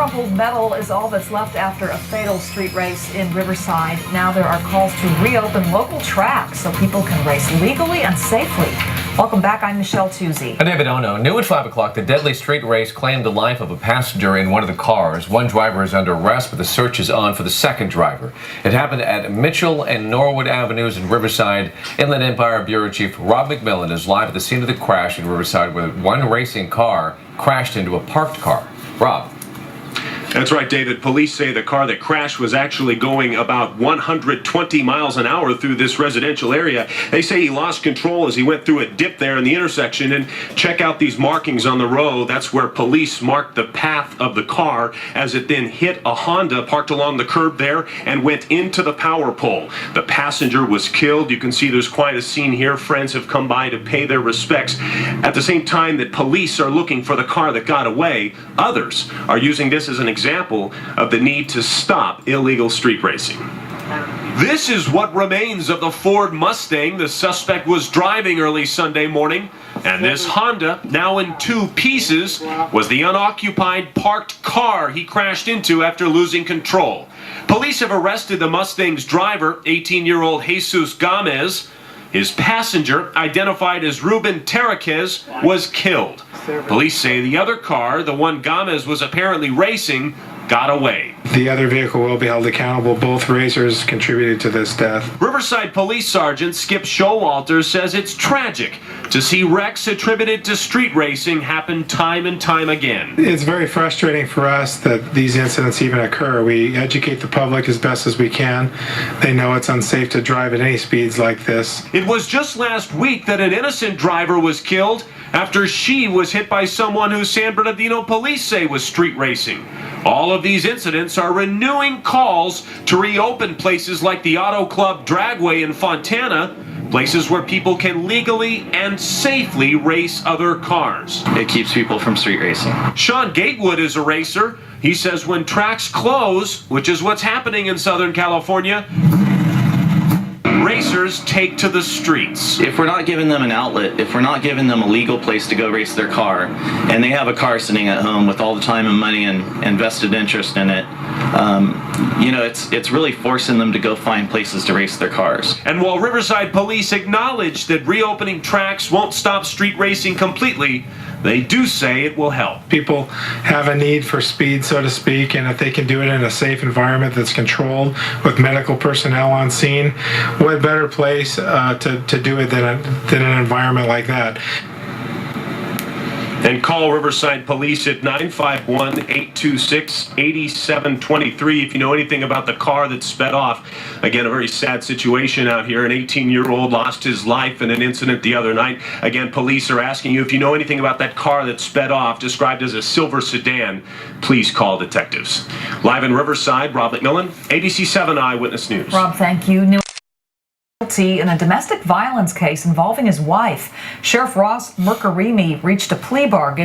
crumpled metal is all that's left after a fatal street race in Riverside. Now there are calls to reopen local tracks so people can race legally and safely. Welcome back. I'm Michelle Tuzzi. I'm David Ono. New at 5 o'clock, the deadly street race claimed the life of a passenger in one of the cars. One driver is under arrest, but the search is on for the second driver. It happened at Mitchell and Norwood Avenues in Riverside. Inland Empire Bureau Chief Rob McMillan is live at the scene of the crash in Riverside where one racing car crashed into a parked car. Rob. That's right, David. Police say the car that crashed was actually going about 120 miles an hour through this residential area. They say he lost control as he went through a dip there in the intersection. And check out these markings on the road. That's where police marked the path of the car as it then hit a Honda parked along the curb there and went into the power pole. The passenger was killed. You can see there's quite a scene here. Friends have come by to pay their respects. At the same time that police are looking for the car that got away, others are using this as an example of the need to stop illegal street racing. This is what remains of the Ford Mustang the suspect was driving early Sunday morning. And this Honda, now in two pieces, was the unoccupied parked car he crashed into after losing control. Police have arrested the Mustang's driver, 18-year-old Jesus Gomez. His passenger, identified as Ruben Terraquez, was killed. Police say the other car, the one Gomez was apparently racing, got away. The other vehicle will be held accountable. Both racers contributed to this death. Riverside Police Sergeant Skip Showalter says it's tragic to see wrecks attributed to street racing happen time and time again. It's very frustrating for us that these incidents even occur. We educate the public as best as we can. They know it's unsafe to drive at any speeds like this. It was just last week that an innocent driver was killed after she was hit by someone who San Bernardino police say was street racing. All of these incidents are renewing calls to reopen places like the Auto Club Dragway in Fontana, places where people can legally and safely race other cars. It keeps people from street racing. Sean Gatewood is a racer. He says when tracks close, which is what's happening in Southern California, racers take to the streets. If we're not giving them an outlet, if we're not giving them a legal place to go race their car, and they have a car sitting at home with all the time and money and vested interest in it, it's really forcing them to go find places to race their cars. And while Riverside Police acknowledge that reopening tracks won't stop street racing completely, they do say it will help. People have a need for speed, so to speak, and if they can do it in a safe environment that's controlled with medical personnel on scene, what better place to do it than an environment like that? And call Riverside Police at 951-826-8723 if you know anything about the car that sped off. Again, a very sad situation out here. An 18-year-old lost his life in an incident the other night. Again, police are asking you if you know anything about that car that sped off, described as a silver sedan. Please call detectives. Live in Riverside, Rob McMillan, ABC 7 Eyewitness News. Rob, thank you. Guilty in a domestic violence case involving his wife. Sheriff Ross Mercarimi reached a plea bargain.